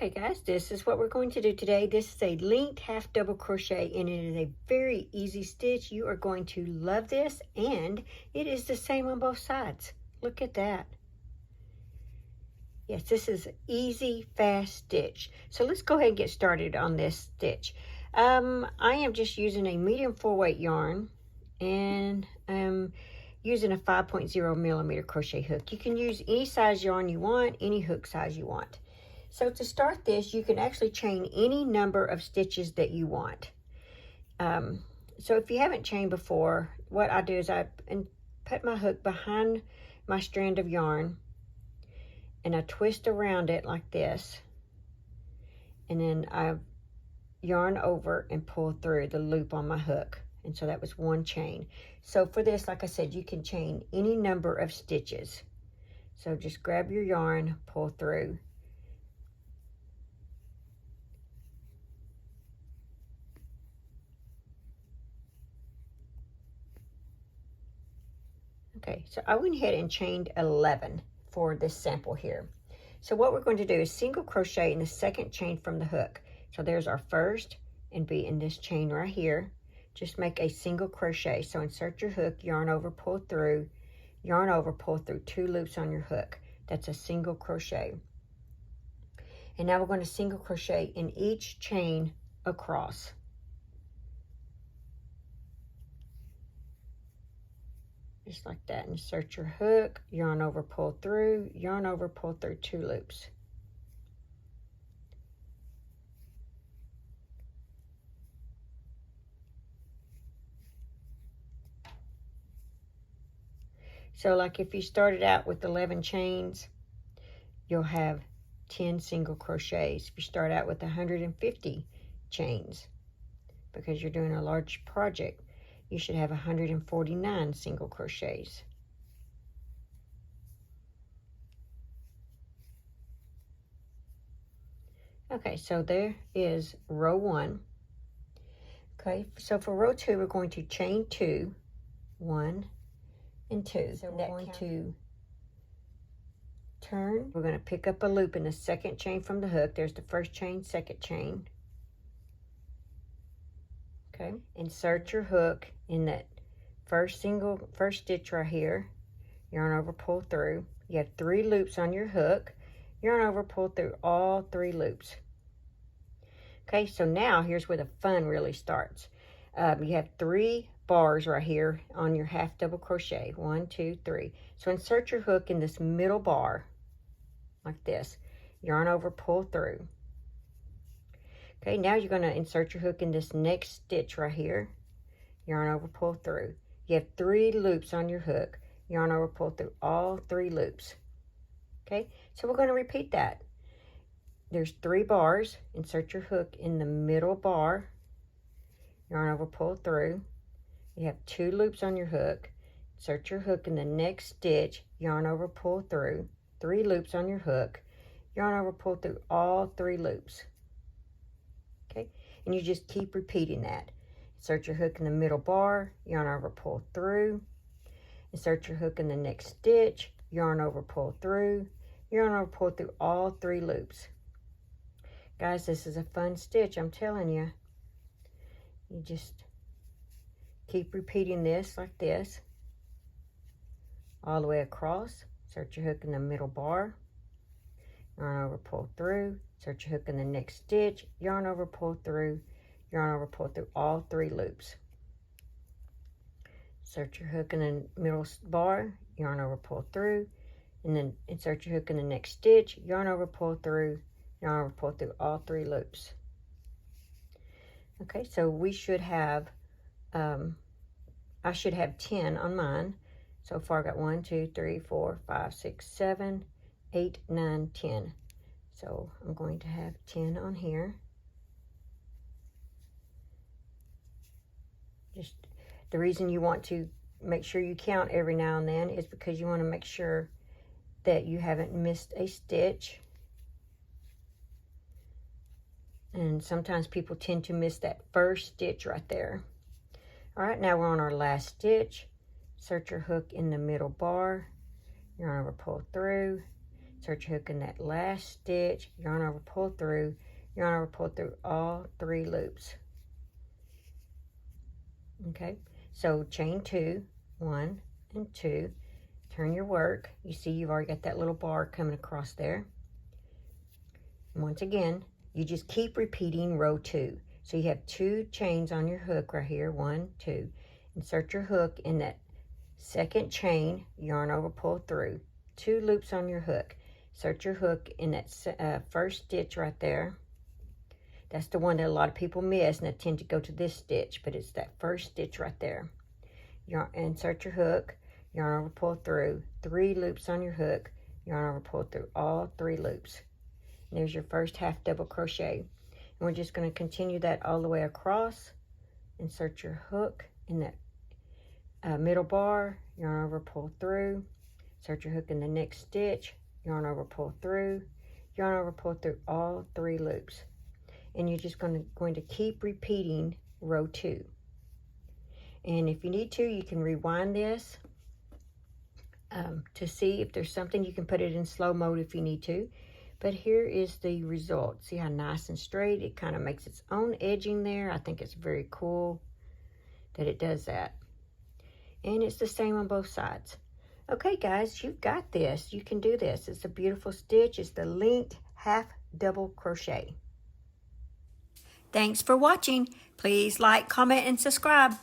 Okay guys, this is what we're going to do today. This is a linked half double crochet and it is a very easy stitch. You are going to love this, and it is the same on both sides. Look at that. Yes, this is an easy, fast stitch. So let's go ahead and get started on this stitch. I am just using a medium 4-weight yarn, and I'm using a 5.0 millimeter crochet hook. You can use any size yarn you want, any hook size you want. So to start this, you can actually chain any number of stitches that you want. So if you haven't chained before, what I do is I put my hook behind my strand of yarn, and I twist around it like this, and then I yarn over and pull through the loop on my hook. And so that was one chain. So for this, like I said, you can chain any number of stitches. So just grab your yarn, pull through. Okay, so I went ahead and chained 11 for this sample here. So what we're going to do is single crochet in the second chain from the hook. So there's our first, and be in this chain right here. Just make a single crochet. So insert your hook, yarn over, pull through, yarn over, pull through 2 loops on your hook. That's a single crochet. And now we're going to single crochet in each chain across. Just like that. Insert your hook, yarn over, pull through, yarn over, pull through 2 loops. So like if you started out with 11 chains, you'll have 10 single crochets. If you start out with 150 chains, because you're doing a large project, you should have 149 single crochets. Okay, so there is row 1. Okay, so for row 2, we're going to chain 2, 1 and 2. So we're going to turn. We're going to pick up a loop in the second chain from the hook. There's the first chain, second chain. Okay, insert your hook in that first stitch right here, yarn over, pull through. You have 3 loops on your hook, yarn over, pull through all 3 loops. Okay, so now here's where the fun really starts. You have 3 bars right here on your half double crochet. 1, 2, 3. So insert your hook in this middle bar like this, yarn over, pull through. Okay, now you're going to insert your hook in this next stitch right here, yarn over, pull through. You have 3 loops on your hook, yarn over, pull through all 3 loops. Okay, so we're going to repeat that. There's 3 bars, insert your hook in the middle bar, yarn over, pull through. You have 2 loops on your hook, insert your hook in the next stitch, yarn over, pull through, 3 loops on your hook, yarn over, pull through all 3 loops. Okay, and you just keep repeating that. Insert your hook in the middle bar, yarn over, pull through. Insert your hook in the next stitch, yarn over, pull through, yarn over, pull through all 3 loops. Guys, this is a fun stitch, I'm telling you. You just keep repeating this like this all the way across. Insert your hook in the middle bar, yarn over, pull through. Insert your hook in the next stitch, yarn over, pull through, yarn over, pull through all 3 loops. Insert your hook in the middle bar, yarn over, pull through, and then insert your hook in the next stitch, yarn over, pull through, yarn over, pull through all 3 loops. Okay, so we should have, I should have 10 on mine. So far I got 1, 2, 3, 4, 5, 6, 7, 8, 9, 10. So I'm going to have 10 on here. Just the reason you want to make sure you count every now and then is because you want to make sure that you haven't missed a stitch. And sometimes people tend to miss that first stitch right there. All right, now we're on our last stitch. Insert your hook in the middle bar, yarn over, pull through. insert your hook in that last stitch, yarn over, pull through, yarn over, pull through all 3 loops. Okay, so chain 2, 1 and 2, turn your work. You see you've already got that little bar coming across there. And once again, you just keep repeating row 2. So you have 2 chains on your hook right here, 1, 2. Insert your hook in that second chain, yarn over, pull through, 2 loops on your hook. Insert your hook in that first stitch right there. That's the one that a lot of people miss, and they tend to go to this stitch, but it's that first stitch right there. Insert your hook, yarn over, pull through, 3 loops on your hook, yarn over, pull through all 3 loops. And there's your first half double crochet. And we're just going to continue that all the way across. Insert your hook in that middle bar, yarn over, pull through, insert your hook in the next stitch, yarn over, pull through, yarn over, pull through all 3 loops. And you're just going to keep repeating row 2. And if you need to, you can rewind this to see if there's something. You can put it in slow mode if you need to. But here is the result. See how nice and straight? It kind of makes its own edging there. I think it's very cool that it does that. And it's the same on both sides. Okay, guys, you've got this. You can do this. It's a beautiful stitch. It's the linked half double crochet. Thanks for watching. Please like, comment, and subscribe.